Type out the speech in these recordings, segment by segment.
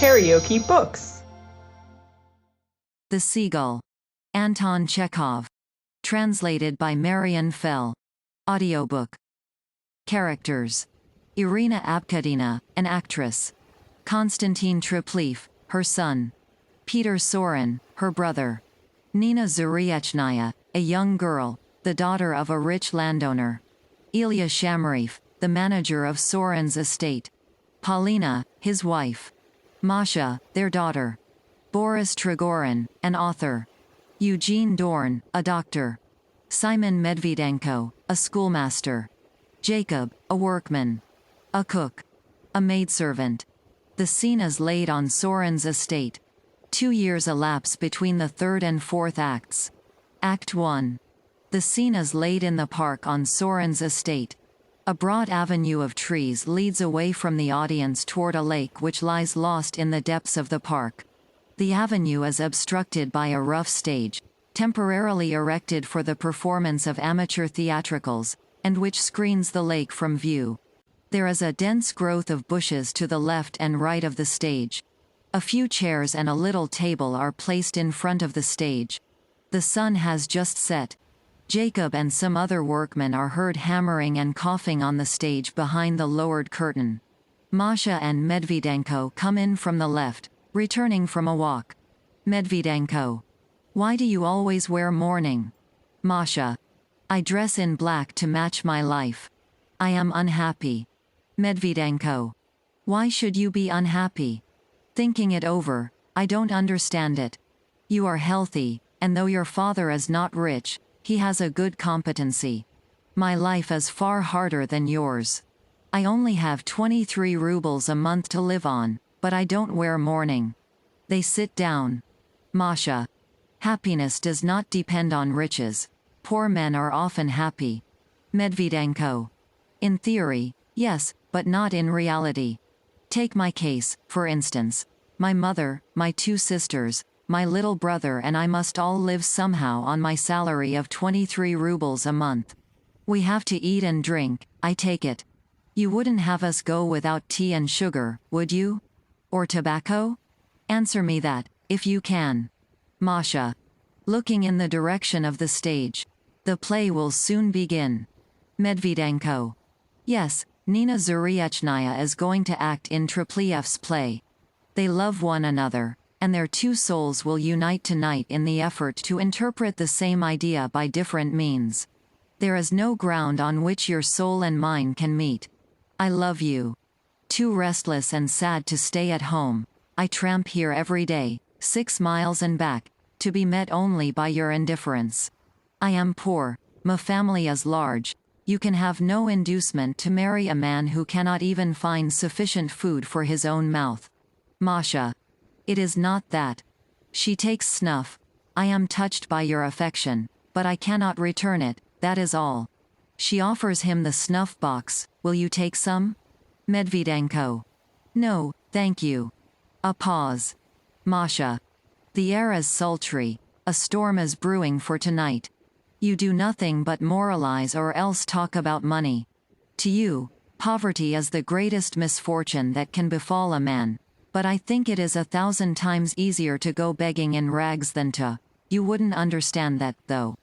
KaraokeBooks. The Seagull. Anton Chekhov. Translated by Marian Fell. Audiobook. Characters. Irina Abkadina, an actress. Konstantin Triplev, her son. Peter Sorin, her brother. Nina Zuriechnaya, a young girl, the daughter of a rich landowner. Ilya Shamreef, the manager of Sorin's estate. Paulina, his wife. Masha, their daughter. Boris Trigorin, an author. Eugene Dorn, a doctor. Simon Medvedenko, a schoolmaster. Jacob, a workman. A cook. A maidservant. The scene is laid on Sorin's estate. 2 years elapse between the third and fourth acts. Act 1. The scene is laid in the park on Sorin's estate. A broad avenue of trees leads away from the audience toward a lake which lies lost in the depths of the park. The avenue is obstructed by a rough stage, temporarily erected for the performance of amateur theatricals, and which screens the lake from view. There is a dense growth of bushes to the left and right of the stage. A few chairs and a little table are placed in front of the stage. The sun has just set. Jacob and some other workmen are heard hammering and coughing on the stage behind the lowered curtain. Masha and Medvedenko come in from the left, returning from a walk. Medvedenko. Why do you always wear mourning? Masha. I dress in black to match my life. I am unhappy. Medvedenko. Why should you be unhappy? Thinking it over, I don't understand it. You are healthy, and though your father is not rich, he has a good competency. My life is far harder than yours. I only have 23 rubles a month to live on, but I don't wear mourning. They sit down. Masha. Happiness does not depend on riches. Poor men are often happy. Medvedenko. In theory, yes, but not in reality. Take my case, for instance. My mother, my 2 sisters, my little brother and I must all live somehow on my salary of 23 rubles a month. We have to eat and drink, I take it. You wouldn't have us go without tea and sugar, would you? Or tobacco? Answer me that, if you can. Masha. Looking in the direction of the stage. The play will soon begin. Medvedenko. Yes, Nina Zuriechnaya is going to act in Triplev's play. They love one another, and their 2 souls will unite tonight in the effort to interpret the same idea by different means. There is no ground on which your soul and mine can meet. I love you. Too restless and sad to stay at home, I tramp here every day, 6 miles and back, to be met only by your indifference. I am poor, my family is large, you can have no inducement to marry a man who cannot even find sufficient food for his own mouth. Masha. It is not that. She takes snuff. I am touched by your affection, but I cannot return it, that is all. She offers him the snuff box, will you take some? Medvedenko. No, thank you. A pause. Masha. The air is sultry, a storm is brewing for tonight. You do nothing but moralize or else talk about money. To you, poverty is the greatest misfortune that can befall a man. But I think it is 1,000 times easier to go begging in rags than to. You wouldn't understand that, though.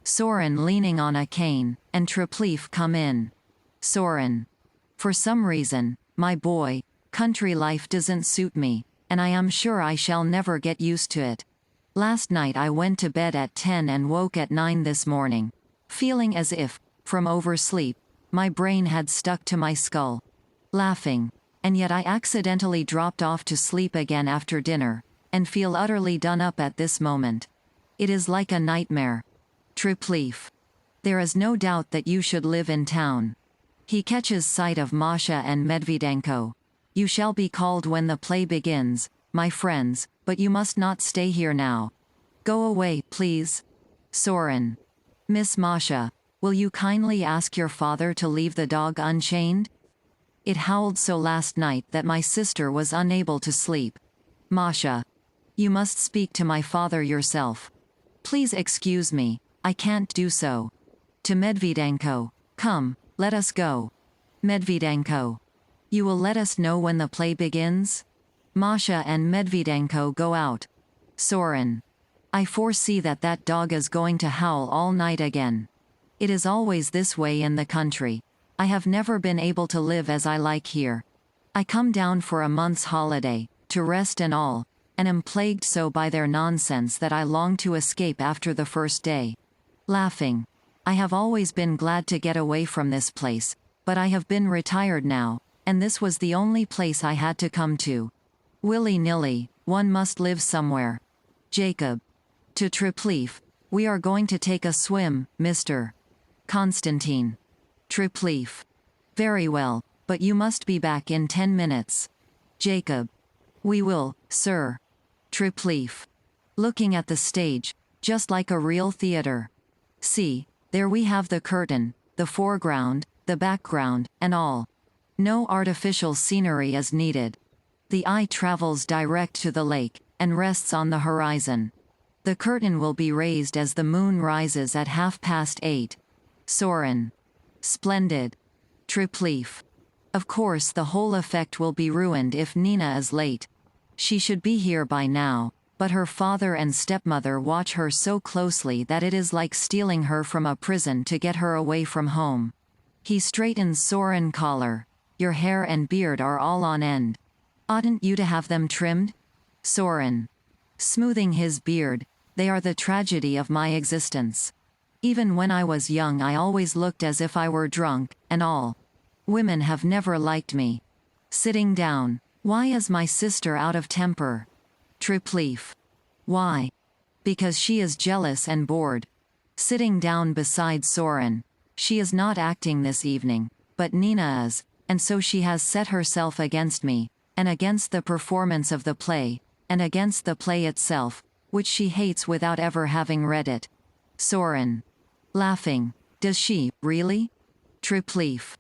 Sorin leaning on a cane, and Triplev come in. Sorin. For some reason, my boy, country life doesn't suit me, and I am sure I shall never get used to it. Last night I went to bed at 10 and woke at 9 this morning, feeling as if, from oversleep, my brain had stuck to my skull. Laughing. And yet I accidentally dropped off to sleep again after dinner, and feel utterly done up at this moment. It is like a nightmare. Triplev. There is no doubt that you should live in town. He catches sight of Masha and Medvedenko. You shall be called when the play begins, my friends, but you must not stay here now. Go away, please. Sorin. Miss Masha, will you kindly ask your father to leave the dog unchained? It howled so last night that my sister was unable to sleep. Masha. You must speak to my father yourself. Please excuse me, I can't do so. To Medvedenko. Come, let us go. Medvedenko. You will let us know when the play begins? Masha and Medvedenko go out. Soren. I foresee that that dog is going to howl all night again. It is always this way in the country. I have never been able to live as I like here. I come down for a month's holiday, to rest and all, and am plagued so by their nonsense that I long to escape after the first day. Laughing. I have always been glad to get away from this place, but I have been retired now, and this was the only place I had to come to. Willy-nilly, one must live somewhere. Jacob. To Tripleaf. We are going to take a swim, Mr. Constantine. Tripleaf. Very well, but you must be back in 10 minutes. Jacob. We will, sir. Tripleaf. Looking at the stage, just like a real theater. See, there we have the curtain, the foreground, the background, and all. No artificial scenery is needed. The eye travels direct to the lake, and rests on the horizon. The curtain will be raised as the moon rises at 8:30. Soren. Splendid. Tripleaf. Of course the whole effect will be ruined if Nina is late. She should be here by now, but her father and stepmother watch her so closely that it is like stealing her from a prison to get her away from home. He straightens Soren collar. Your hair and beard are all on end. Oughtn't you to have them trimmed? Soren. Smoothing his beard. They are the tragedy of my existence. Even when I was young I always looked as if I were drunk, and all. Women have never liked me. Sitting down. Why is my sister out of temper? Tripleaf. Why? Because she is jealous and bored. Sitting down beside Soren. She is not acting this evening, but Nina is, and so she has set herself against me, and against the performance of the play, and against the play itself, which she hates without ever having read it. Soren. Laughing. Does she, really? Tripleaf.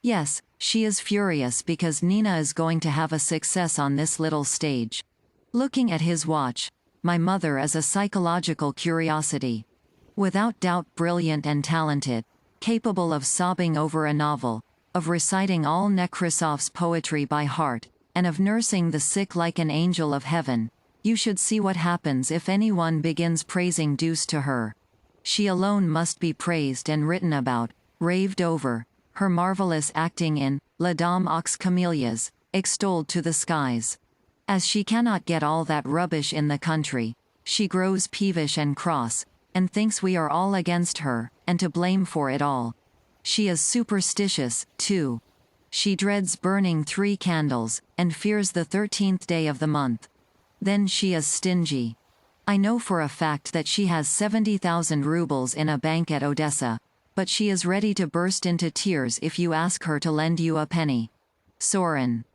Yes, she is furious because Nina is going to have a success on this little stage. Looking at his watch. My mother is a psychological curiosity. Without doubt brilliant and talented, capable of sobbing over a novel, of reciting all Nekrasov's poetry by heart, and of nursing the sick like an angel of heaven. You should see what happens if anyone begins praising Deuce to her. She alone must be praised and written about, raved over, her marvelous acting in La Dame aux Camélias, extolled to the skies. As she cannot get all that rubbish in the country, she grows peevish and cross, and thinks we are all against her, and to blame for it all. She is superstitious, too. She dreads burning 3 candles, and fears the 13th day of the month. Then she is stingy. I know for a fact that she has 70,000 rubles in a bank at Odessa, but she is ready to burst into tears if you ask her to lend you a penny. Soren.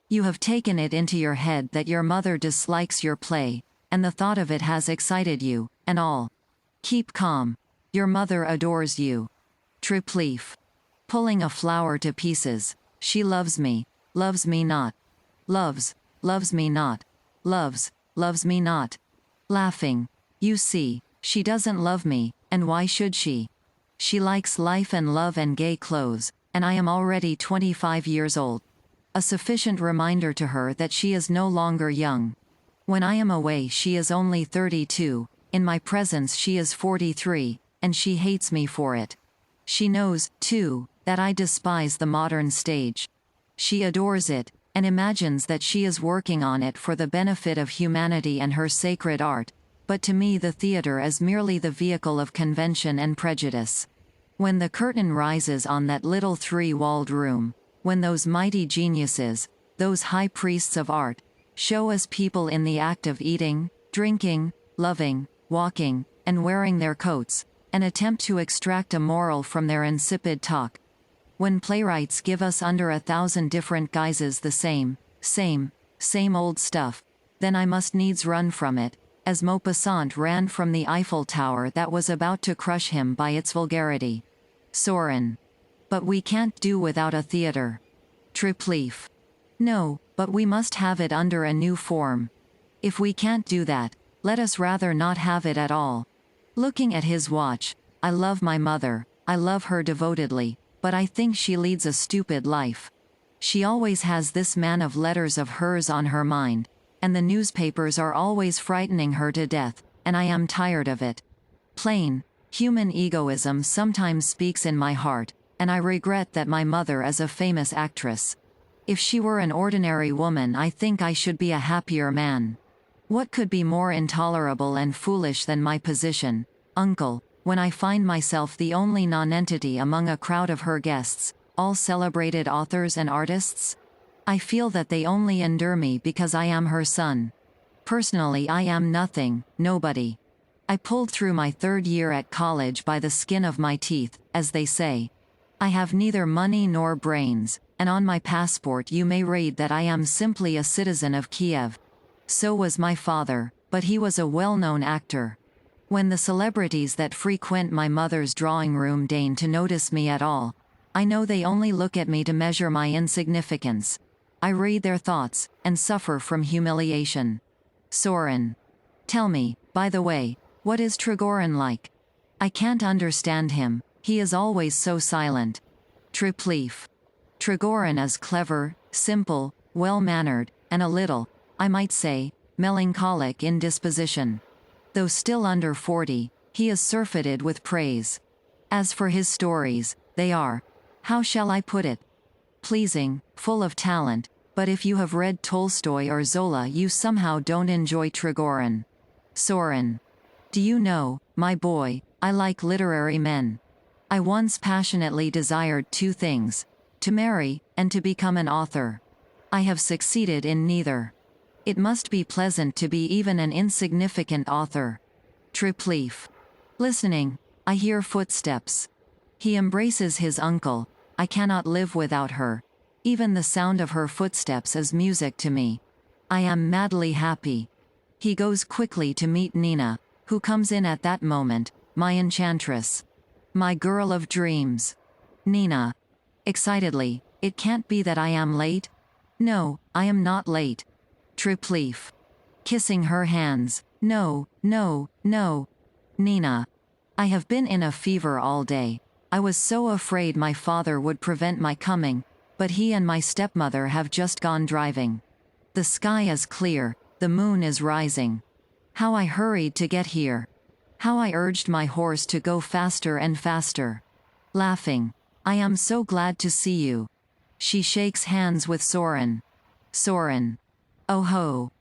You have taken it into your head that your mother dislikes your play, and the thought of it has excited you, and all. Keep calm. Your mother adores you. Tripleaf. Pulling a flower to pieces. She loves me not. Loves me not. Loves me not. Laughing. You see, she doesn't love me, and why should she? She likes life and love and gay clothes, and I am already 25 years old. A sufficient reminder to her that she is no longer young. When I am away she is only 32, in my presence she is 43, and she hates me for it. She knows, too, that I despise the modern stage. She adores it, and imagines that she is working on it for the benefit of humanity and her sacred art, but to me the theater is merely the vehicle of convention and prejudice. When the curtain rises on that little 3-walled room, when those mighty geniuses, those high priests of art, show us people in the act of eating, drinking, loving, walking, and wearing their coats, and attempt to extract a moral from their insipid talk. When playwrights give us under 1,000 different guises the same old stuff, then I must needs run from it, as Maupassant ran from the Eiffel Tower that was about to crush him by its vulgarity. Soren. But we can't do without a theater. Tripleaf. No, but we must have it under a new form. If we can't do that, let us rather not have it at all. Looking at his watch. I love my mother, I love her devotedly, but I think she leads a stupid life. She always has this man of letters of hers on her mind, and the newspapers are always frightening her to death, and I am tired of it. Plain, human egoism sometimes speaks in my heart, and I regret that my mother is a famous actress. If she were an ordinary woman, I think I should be a happier man. What could be more intolerable and foolish than my position, uncle, when I find myself the only nonentity among a crowd of her guests, all celebrated authors and artists? I feel that they only endure me because I am her son. Personally, I am nothing, nobody. I pulled through my 3rd year at college by the skin of my teeth, as they say. I have neither money nor brains, and on my passport you may read that I am simply a citizen of Kiev. So was my father, but he was a well-known actor. When the celebrities that frequent my mother's drawing room deign to notice me at all, I know they only look at me to measure my insignificance. I read their thoughts, and suffer from humiliation. Soren. Tell me, by the way, what is Trigorin like? I can't understand him, he is always so silent. Triplef. Trigorin is clever, simple, well-mannered, and a little, I might say, melancholic in disposition. Though still under 40, he is surfeited with praise. As for his stories, they are, how shall I put it? Pleasing, full of talent, but if you have read Tolstoy or Zola you somehow don't enjoy Trigorin. Soren. Do you know, my boy, I like literary men. I once passionately desired 2 things: to marry, and to become an author. I have succeeded in neither. It must be pleasant to be even an insignificant author. Triplef. Listening, I hear footsteps. He embraces his uncle. I cannot live without her. Even the sound of her footsteps is music to me. I am madly happy. He goes quickly to meet Nina, who comes in at that moment, my enchantress. My girl of dreams. Nina. Excitedly, it can't be that I am late? No, I am not late. Triplef. Kissing her hands. No, no, no. Nina. I have been in a fever all day. I was so afraid my father would prevent my coming, but he and my stepmother have just gone driving. The sky is clear, the moon is rising. How I hurried to get here. How I urged my horse to go faster and faster. Laughing. I am so glad to see you. She shakes hands with Soren. Soren. Oh ho.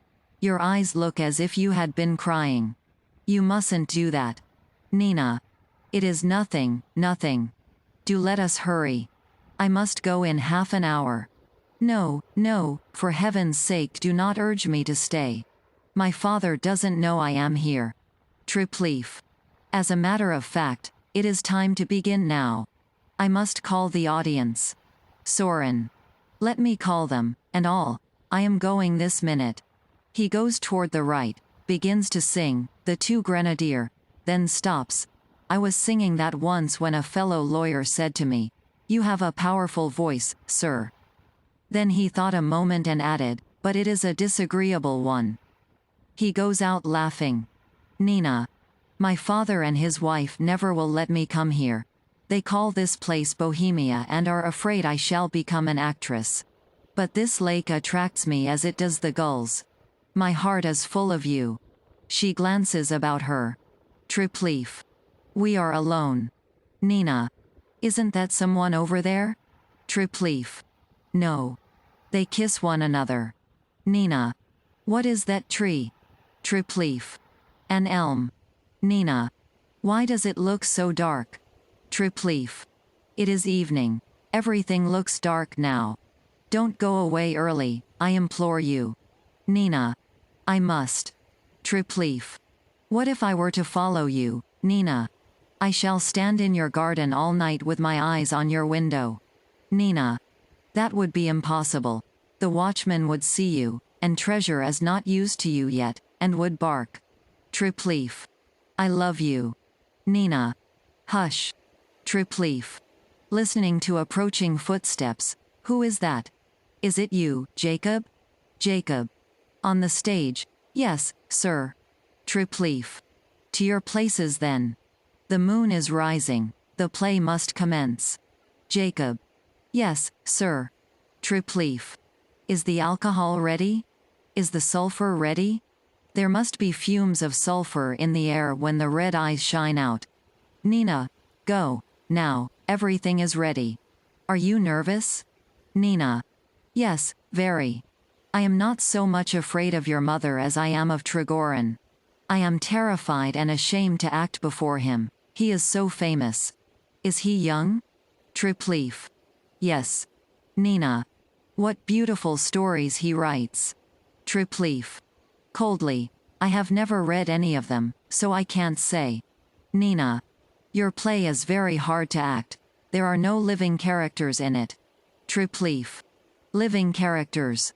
Your eyes look as if you had been crying. You mustn't do that. Nina. It is nothing, nothing. Do let us hurry. I must go in half an hour. No, no, for heaven's sake do not urge me to stay. My father doesn't know I am here. Triplef. As a matter of fact, it is time to begin now. I must call the audience. Soren. Let me call them, and all. I am going this minute. He goes toward the right, begins to sing, The Two Grenadier, then stops. I was singing that once when a fellow lawyer said to me, "You have a powerful voice, sir." Then he thought a moment and added, "But it is a disagreeable one." He goes out laughing. Nina. My father and his wife never will let me come here. They call this place Bohemia and are afraid I shall become an actress. But this lake attracts me as it does the gulls. My heart is full of you. She glances about her. Triplef. We are alone. Nina. Isn't that someone over there? Triplef. No. They kiss one another. Nina. What is that tree? Triplef. An elm. Nina. Why does it look so dark? Triplef. It is evening. Everything looks dark now. Don't go away early, I implore you. Nina. I must. Triplef. What if I were to follow you, Nina? I shall stand in your garden all night with my eyes on your window. Nina. That would be impossible. The watchman would see you, and treasure is not used to you yet, and would bark. Triplef. I love you. Nina. Hush. Triplef. Listening to approaching footsteps. Who is that? Is it you, Jacob? Jacob. On the stage? Yes, sir. Triplef. To your places then. The moon is rising. The play must commence. Jacob. Yes, sir. Tripleaf. Is the alcohol ready? Is the sulfur ready? There must be fumes of sulfur in the air when the red eyes shine out. Nina, go, now, everything is ready. Are you nervous? Nina. Yes, very. I am not so much afraid of your mother as I am of Trigorin. I am terrified and ashamed to act before him, he is so famous. Is he young? Tripleaf. Yes. Nina. What beautiful stories he writes. Tripleaf. Coldly. I have never read any of them, so I can't say. Nina. Your play is very hard to act. There are no living characters in it. Tripleaf. Living characters.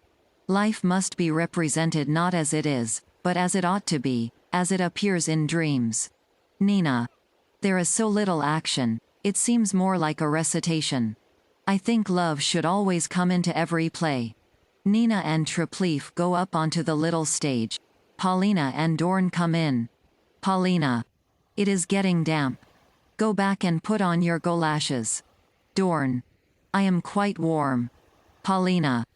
Life must be represented not as it is, but as it ought to be, as it appears in dreams. Nina. There is so little action, it seems more like a recitation. I think love should always come into every play. Nina and Tripleaf go up onto the little stage. Paulina and Dorn come in. Paulina. It is getting damp. Go back and put on your goloshes. Dorn. I am quite warm. Paulina.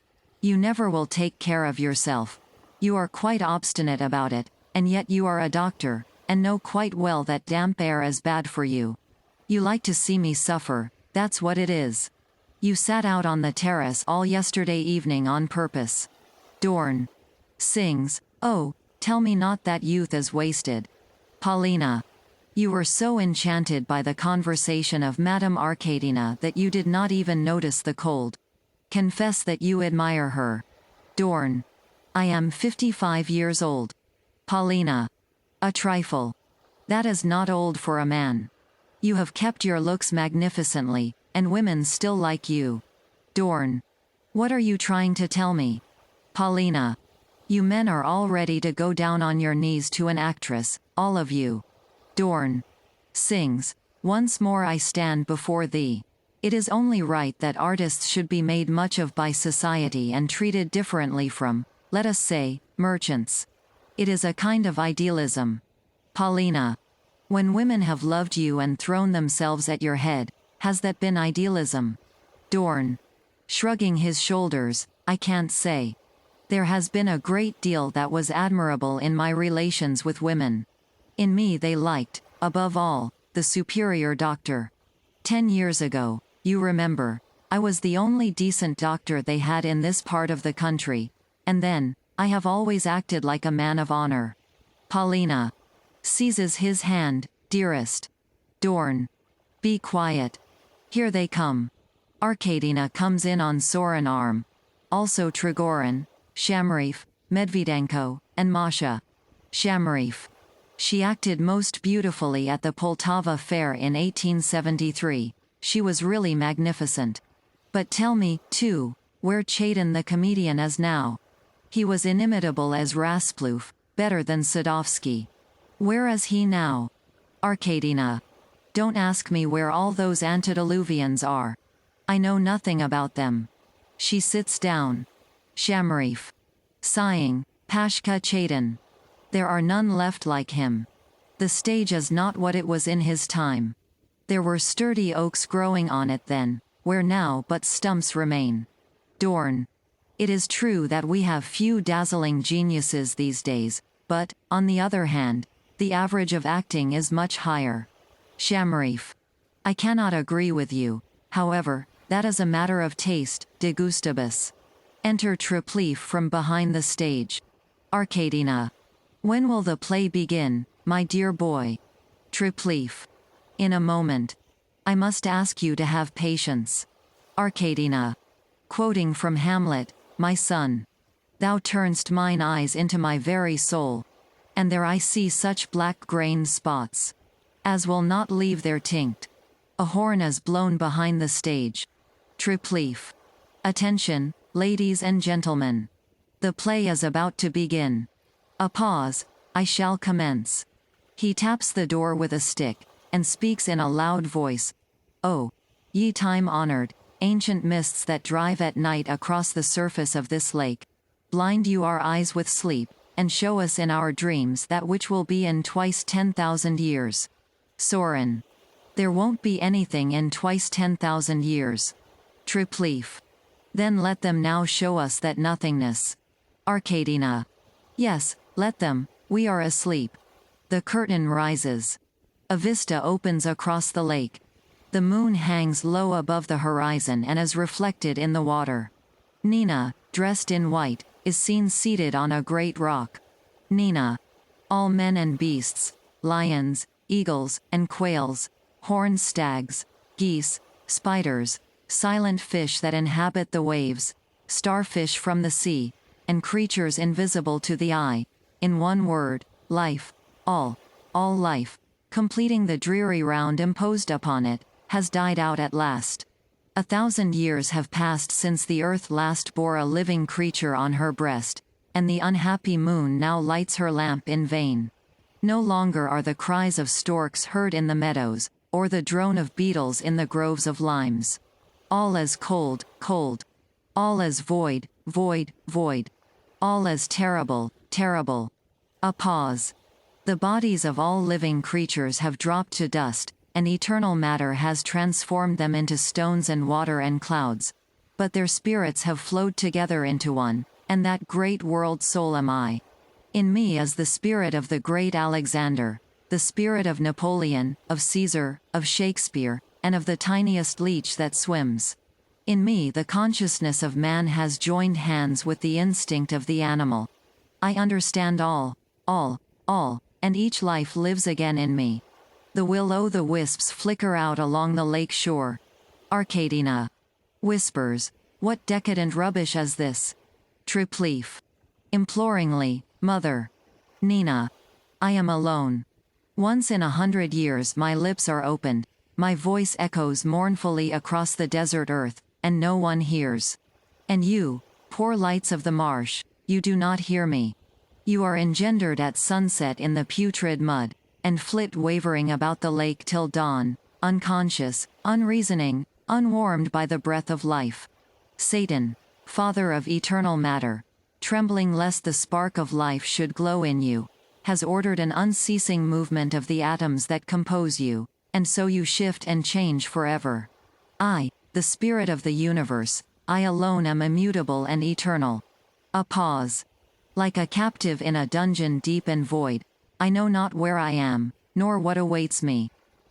You never will take care of yourself. You are quite obstinate about it, and yet you are a doctor, and know quite well that damp air is bad for you. You like to see me suffer, that's what it is. You sat out on the terrace all yesterday evening on purpose. Dorn. Sings, oh, tell me not that youth is wasted. Paulina. You were so enchanted by the conversation of Madame Arkadina that you did not even notice the cold. Confess that you admire her. Dorn. I am 55 years old. Paulina. A trifle. That is not old for a man. You have kept your looks magnificently, and women still like you. Dorn. What are you trying to tell me? Paulina. You men are all ready to go down on your knees to an actress, all of you. Dorn. Sings, once more I stand before thee. It is only right that artists should be made much of by society and treated differently from, let us say, merchants. It is a kind of idealism. Paulina. When women have loved you and thrown themselves at your head, has that been idealism? Dorn. Shrugging his shoulders, I can't say. There has been a great deal that was admirable in my relations with women. In me they liked, above all, the superior doctor. 10 years ago, you remember, I was the only decent doctor they had in this part of the country, and then, I have always acted like a man of honor. Paulina. Seizes his hand, dearest. Dorn. Be quiet. Here they come. Arkadina comes in on Sorin arm. Also Trigorin, Shamrif, Medvedenko, and Masha. Shamrif. She acted most beautifully at the Poltava Fair in 1873. She was really magnificent. But tell me, too, where Chaitin the comedian is now. He was inimitable as Rasploof, better than Sadovsky. Where is he now? Arkadina. Don't ask me where all those antediluvians are. I know nothing about them. She sits down. Shamrif. Sighing, Pashka Chaitin. There are none left like him. The stage is not what it was in his time. There were sturdy oaks growing on it then, where now but stumps remain. Dorn. It is true that we have few dazzling geniuses these days, but, on the other hand, the average of acting is much higher. Shamrif. I cannot agree with you, however, that is a matter of taste, de gustibus. Enter Tripleaf from behind the stage. Arkadina. When will the play begin, my dear boy? Tripleaf. In a moment. I must ask you to have patience. Arkadina. Quoting from Hamlet, my son. Thou turn'st mine eyes into my very soul. And there I see such black-grained spots. As will not leave their tinct. A horn is blown behind the stage. Tripleaf. Attention, ladies and gentlemen. The play is about to begin. A pause, I shall commence. He taps the door with a stick, and speaks in a loud voice. Oh, ye time-honored, ancient mists that drive at night across the surface of this lake, blind you our eyes with sleep, and show us in our dreams that which will be in twice 10,000 years. Sorin. There won't be anything in twice 10,000 years. Tripleaf. Then let them now show us that nothingness. Arkadina. Yes, let them, we are asleep. The curtain rises. A vista opens across the lake. The moon hangs low above the horizon and is reflected in the water. Nina, dressed in white, is seen seated on a great rock. Nina. All men and beasts, lions, eagles, and quails, horned stags, geese, spiders, silent fish that inhabit the waves, starfish from the sea, and creatures invisible to the eye, in one word, life, all life, completing the dreary round imposed upon it, has died out at last. 1,000 years have passed since the earth last bore a living creature on her breast, and the unhappy moon now lights her lamp in vain. No longer are the cries of storks heard in the meadows, or the drone of beetles in the groves of limes. All is cold, cold. All is void, void, void. All is terrible, terrible. A pause. The bodies of all living creatures have dropped to dust, and eternal matter has transformed them into stones and water and clouds. But their spirits have flowed together into one, and that great world soul am I. In me is the spirit of the great Alexander, the spirit of Napoleon, of Caesar, of Shakespeare, and of the tiniest leech that swims. In me the consciousness of man has joined hands with the instinct of the animal. I understand all, and each life lives again in me. The will-o'-the-wisps flicker out along the lake shore. Arkadina. Whispers, what decadent rubbish is this? Tripleaf. Imploringly, Mother. Nina. I am alone. Once in 100 years my lips are opened, my voice echoes mournfully across the desert earth, and no one hears. And you, poor lights of the marsh, you do not hear me. You are engendered at sunset in the putrid mud, and flit wavering about the lake till dawn, unconscious, unreasoning, unwarmed by the breath of life. Satan, father of eternal matter, trembling lest the spark of life should glow in you, has ordered an unceasing movement of the atoms that compose you, and so you shift and change forever. I, the spirit of the universe, I alone am immutable and eternal. A pause. Like a captive in a dungeon deep and void, I know not where I am, nor what awaits me.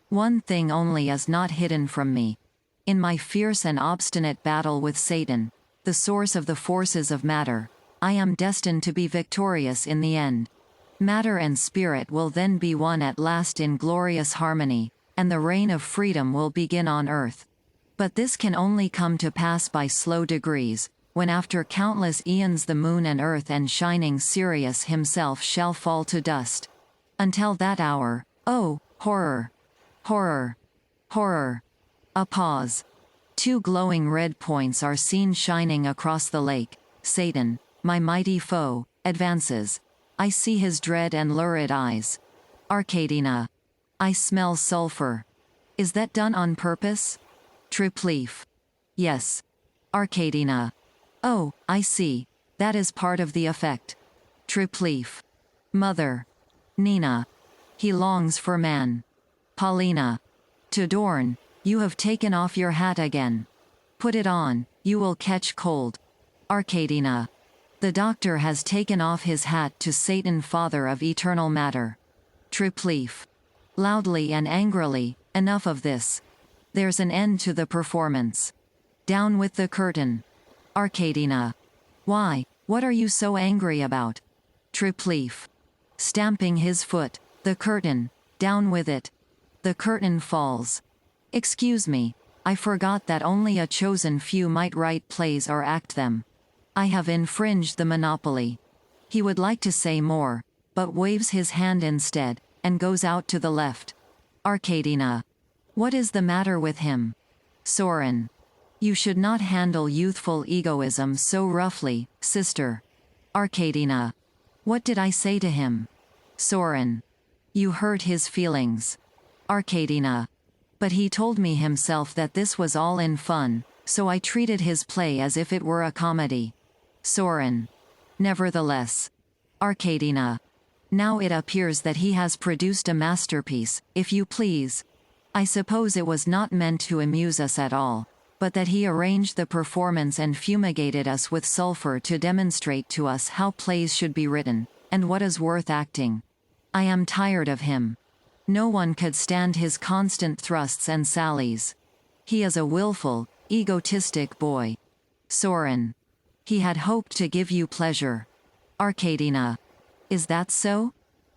One thing only is not hidden from me. In my fierce and obstinate battle with Satan, the source of the forces of matter, I am destined to be victorious in the end. Matter and spirit will then be one at last in glorious harmony, and the reign of freedom will begin on earth. But this can only come to pass by slow degrees, when after countless eons the moon and earth and shining Sirius himself shall fall to dust. Until that hour, oh, horror! Horror! Horror! A pause. 2 glowing red points are seen shining across the lake. Satan, my mighty foe, advances. I see his dread and lurid eyes. Arkadina. I smell sulfur. Is that done on purpose? Tripleaf. Yes. Arkadina. Oh, I see. That is part of the effect. Tripleaf. Mother. Nina. He longs for man. Paulina. To Dorn, you have taken off your hat again. Put it on, you will catch cold. Arkadina. The doctor has taken off his hat to Satan, father of eternal matter. Tripleaf. Loudly and angrily, enough of this. There's an end to the performance. Down with the curtain. Arkadina. Why, what are you so angry about? Tripleaf. Stamping his foot. The curtain, down with it. The curtain falls. Excuse me, I forgot that only a chosen few might write plays or act them. I have infringed the monopoly. He would like to say more, but waves his hand instead, and goes out to the left. Arkadina. What is the matter with him? Soren. You should not handle youthful egoism so roughly, sister. Arkadina. What did I say to him? Soren. You hurt his feelings. Arkadina. But he told me himself that this was all in fun, so I treated his play as if it were a comedy. Soren. Nevertheless. Arkadina. Now it appears that he has produced a masterpiece, if you please. I suppose it was not meant to amuse us at all. but that he arranged the performance and fumigated us with sulfur to demonstrate to us how plays should be written, and what is worth acting. I am tired of him. No one could stand his constant thrusts and sallies. He is a willful, egotistic boy. Soren. He had hoped to give you pleasure. Arkadina. Is that so?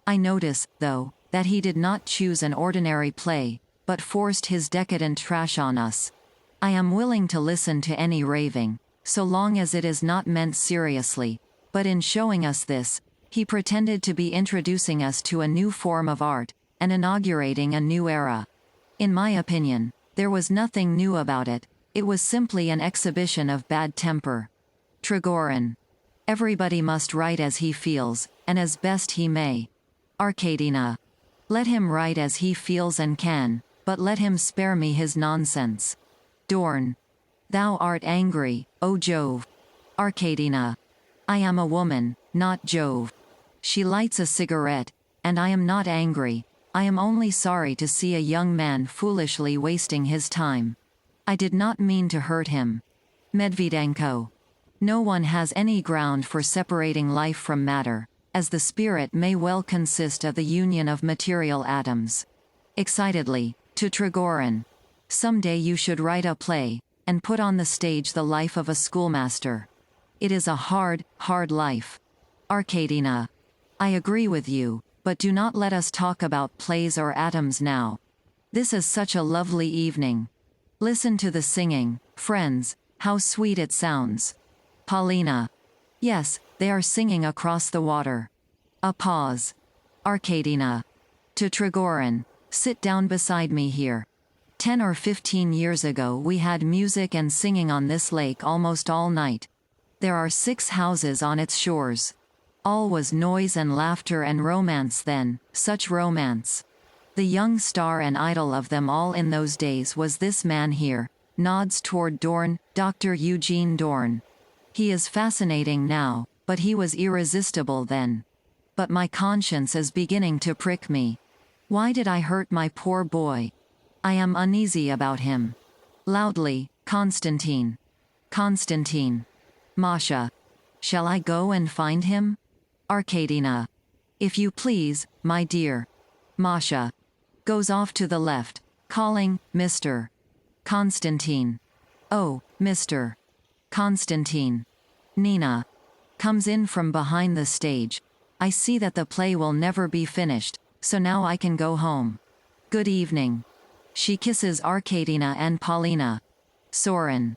I notice, though, that he did not choose an ordinary play, but forced his decadent trash on us. I am willing to listen to any raving, so long as it is not meant seriously, but in showing us this, he pretended to be introducing us to a new form of art, and inaugurating a new era. In my opinion, there was nothing new about it, it was simply an exhibition of bad temper. Trigorin. Everybody must write as he feels, and as best he may. Arkadina. Let him write as he feels and can, but let him spare me his nonsense. Dorn. Thou art angry, O Jove. Arkadina. I am a woman, not Jove. She lights a cigarette, and I am not angry. I am only sorry to see a young man foolishly wasting his time. I did not mean to hurt him. Medvedenko. No one has any ground for separating life from matter, as the spirit may well consist of the union of material atoms. Excitedly, to Trigorin. Some day you should write a play, and put on the stage the life of a schoolmaster. It is a hard, hard life. Arkadina. I agree with you, but do not let us talk about plays or atoms now. This is such a lovely evening. Listen to the singing, friends, how sweet it sounds. Paulina. Yes, they are singing across the water. A pause. Arkadina. To Trigorin. Sit down beside me here. 10 or 15 years ago we had music and singing on this lake almost all night. There are 6 houses on its shores. All was noise and laughter and romance then, such romance. The young star and idol of them all in those days was this man here, nods toward Dorn, Dr. Eugene Dorn. He is fascinating now, but he was irresistible then. But my conscience is beginning to prick me. Why did I hurt my poor boy? I am uneasy about him. Loudly, Constantine. Constantine. Masha. Shall I go and find him? Arkadina. If you please, my dear. Masha. Goes off to the left, calling, Mr. Constantine. Oh, Mr. Constantine. Nina. Comes in from behind the stage. I see that the play will never be finished, so now I can go home. Good evening. She kisses Arkadina and Paulina. Soren.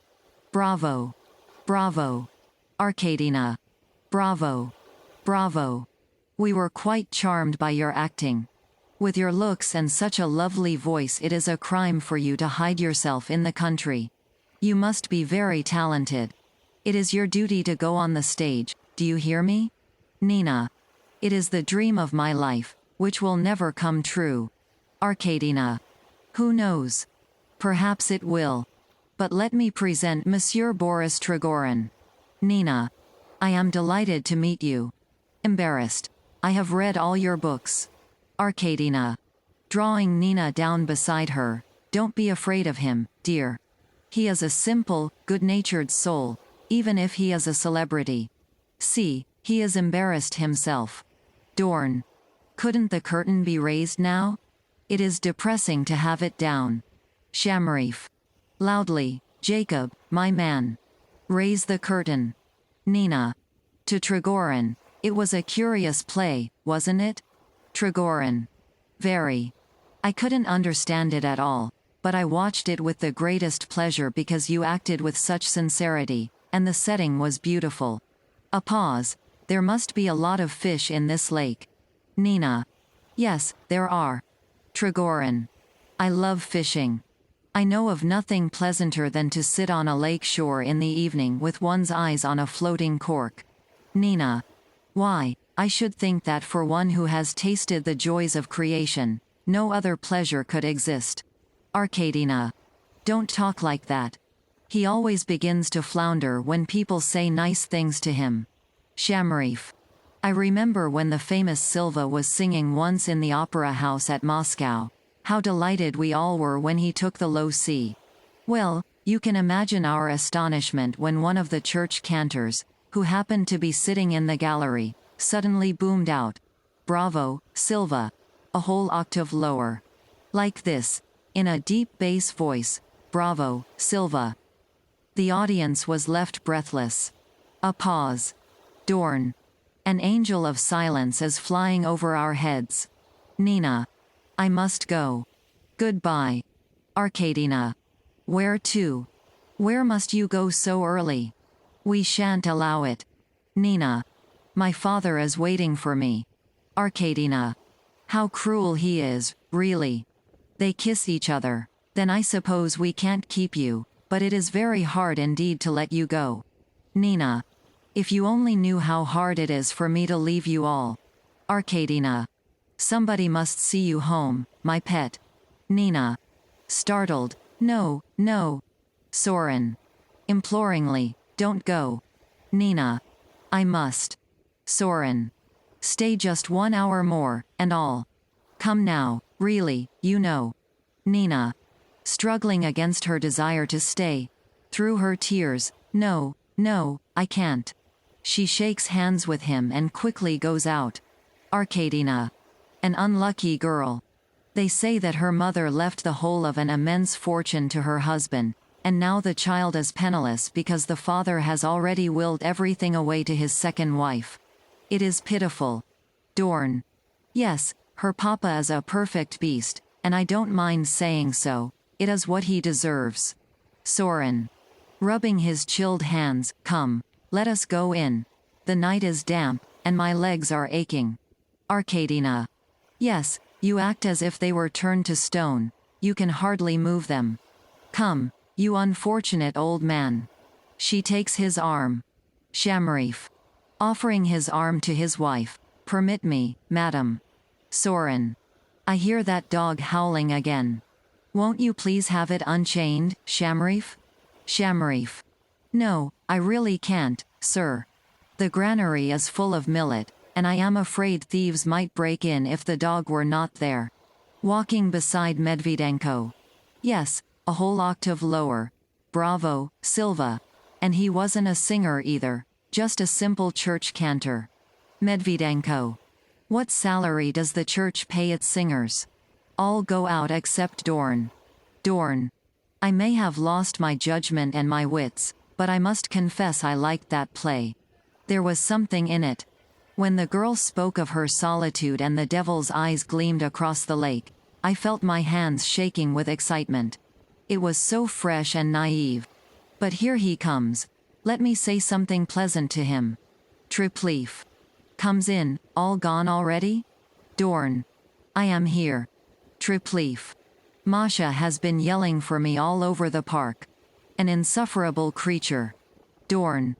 Bravo. Bravo. Arkadina. Bravo. Bravo. We were quite charmed by your acting. With your looks and such a lovely voice, it is a crime for you to hide yourself in the country. You must be very talented. It is your duty to go on the stage, do you hear me? Nina. It is the dream of my life, which will never come true. Arkadina. Who knows? Perhaps it will. But let me present Monsieur Boris Trigorin. Nina. I am delighted to meet you. Embarrassed. I have read all your books. Arkadina. Drawing Nina down beside her. Don't be afraid of him, dear. He is a simple, good-natured soul, even if he is a celebrity. See, he is embarrassed himself. Dorn. Couldn't the curtain be raised now? It is depressing to have it down. Shamrif. Loudly, Jacob, my man. Raise the curtain. Nina. To Trigorin. It was a curious play, wasn't it? Trigorin. Very. I couldn't understand it at all, but I watched it with the greatest pleasure because you acted with such sincerity, and the setting was beautiful. A pause. There must be a lot of fish in this lake. Nina. Yes, there are. Trigorin. I love fishing. I know of nothing pleasanter than to sit on a lake shore in the evening with one's eyes on a floating cork. Nina. Why, I should think that for one who has tasted the joys of creation, no other pleasure could exist. Arkadina. Don't talk like that. He always begins to flounder when people say nice things to him. Shamrif. I remember when the famous Silva was singing once in the opera house at Moscow. How delighted we all were when he took the low C. Well, You can imagine our astonishment when one of the church cantors, who happened to be sitting in the gallery, suddenly boomed out, "Bravo, Silva!" a whole octave lower. Like this, in a deep bass voice, "Bravo, Silva!" The audience was left breathless. A pause. Dorn. An angel of silence is flying over our heads. Nina. I must go. Goodbye. Arkadina. Where to? Where must you go so early? We shan't allow it. Nina. My father is waiting for me. Arkadina. How cruel he is, really. They kiss each other. Then I suppose we can't keep you, but it is very hard indeed to let you go. Nina. If you only knew how hard it is for me to leave you all. Arkadina. Somebody must see you home, my pet. Nina. Startled. No, no. Soren. Imploringly, don't go. Nina. I must. Soren. Stay just 1 hour more, and all. Come now, really, you know. Nina. Struggling against her desire to stay. Through her tears, no, no, I can't. She shakes hands with him and quickly goes out. Arkadina. An unlucky girl. They say that her mother left the whole of an immense fortune to her husband, and now the child is penniless because the father has already willed everything away to his second wife. It is pitiful. Dorn. Yes, her papa is a perfect beast, and I don't mind saying so, it is what he deserves. Soren. Rubbing his chilled hands, come, let us go in. The night is damp, and my legs are aching. Arkadina. Yes, you act as if they were turned to stone, you can hardly move them. Come, you unfortunate old man. She takes his arm. Shamrif. Offering his arm to his wife. Permit me, madam. Soren. I hear that dog howling again. Won't you please have it unchained, Shamrif? Shamrif. No, I really can't, sir. The granary is full of millet, and I am afraid thieves might break in if the dog were not there. Walking beside Medvedenko. Yes, a whole octave lower. Bravo, Silva. And he wasn't a singer either, just a simple church cantor. Medvedenko. What salary does the church pay its singers? All go out except Dorn. Dorn. I may have lost my judgment and my wits, but I must confess I liked that play. There was something in it. When the girl spoke of her solitude and the devil's eyes gleamed across the lake, I felt my hands shaking with excitement. It was so fresh and naive. But here he comes. Let me say something pleasant to him. Tripleaf. Comes in, all gone already? Dorn. I am here. Tripleaf. Masha has been yelling for me all over the park. An insufferable creature. Dorn.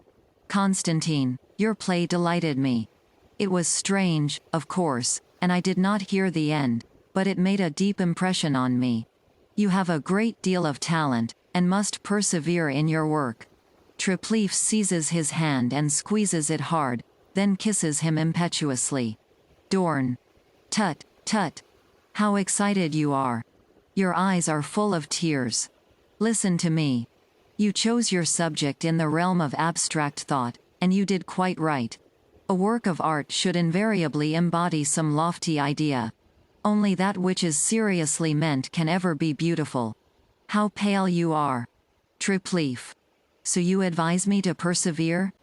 Constantine, your play delighted me. It was strange, of course, and I did not hear the end, but it made a deep impression on me. You have a great deal of talent, and must persevere in your work. Tripleaf seizes his hand and squeezes it hard, then kisses him impetuously. Dorn. Tut, tut. How excited you are. Your eyes are full of tears. Listen to me. You chose your subject in the realm of abstract thought, and you did quite right. A work of art should invariably embody some lofty idea. Only that which is seriously meant can ever be beautiful. How pale you are. Tripleaf. So you advise me to persevere?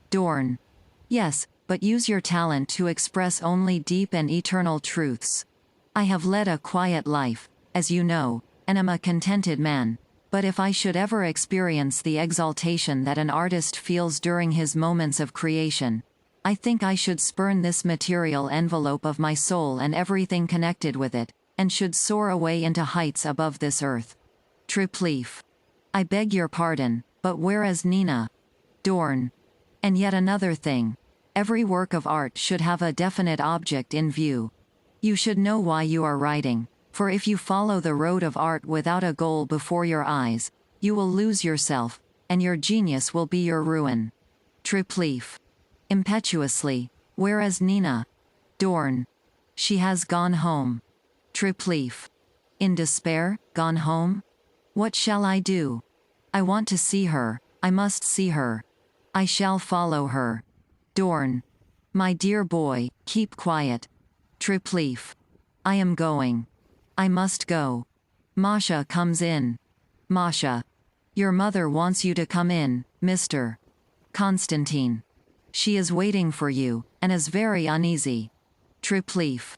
Dorn. Yes, but use your talent to express only deep and eternal truths. I have led a quiet life, as you know, and am a contented man, but if I should ever experience the exaltation that an artist feels during his moments of creation, I think I should spurn this material envelope of my soul and everything connected with it, and should soar away into heights above this earth. Tripleaf. I beg your pardon, but where is Nina? Dorn. And yet another thing. Every work of art should have a definite object in view. You should know why you are writing, for if you follow the road of art without a goal before your eyes, you will lose yourself, and your genius will be your ruin. Tripleaf. Impetuously. Where is Nina? Dorn. She has gone home. Tripleaf. In despair, gone home? What shall I do? I want to see her, I must see her. I shall follow her. Dorn. My dear boy, keep quiet. Tripleaf. I am going. I must go. Masha comes in. Masha. Your mother wants you to come in, Mr. Constantine. She is waiting for you, and is very uneasy. Tripleaf.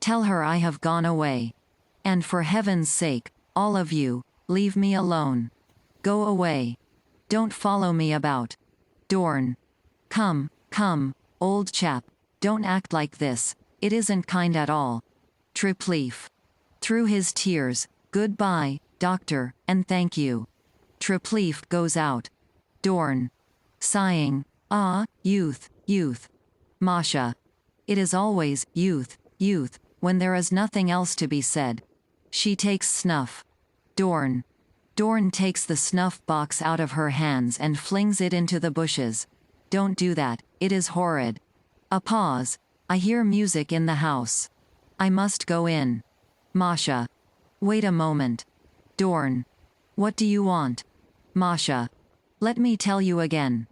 Tell her I have gone away. And for heaven's sake, all of you, leave me alone. Go away. Don't follow me about. Dorn. Come, come, old chap, don't act like this, it isn't kind at all. Tripleaf. Through his tears, goodbye, doctor, and thank you. Tripleaf goes out. Dorn. Sighing. Ah, youth, youth. Masha. It is always youth, youth, when there is nothing else to be said. She takes snuff. Dorn. Dorn takes the snuff box out of her hands and flings it into the bushes. Don't do that, it is horrid. A pause. I hear music in the house. I must go in. Masha. Wait a moment. Dorn. What do you want? Masha. Let me tell you again.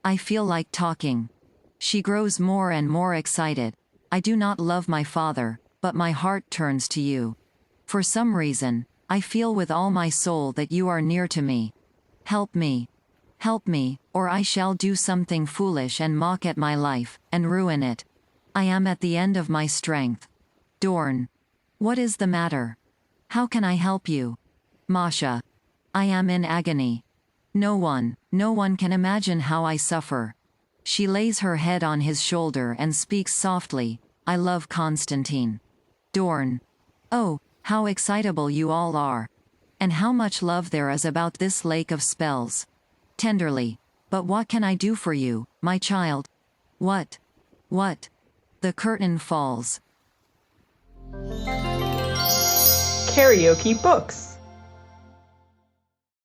I feel like talking. She grows more and more excited. I do not love my father, but my heart turns to you. For some reason, I feel with all my soul that you are near to me. Help me. Help me, or I shall do something foolish and mock at my life, and ruin it. I am at the end of my strength. Dorn. What is the matter? How can I help you? Masha. I am in agony. No one can imagine how I suffer. She lays her head on his shoulder and speaks softly, I love Constantine. Dorn. Oh, how excitable you all are. And how much love there is about this lake of spells. Tenderly. But what can I do for you, my child? What? What? The curtain falls. Karaoke Books.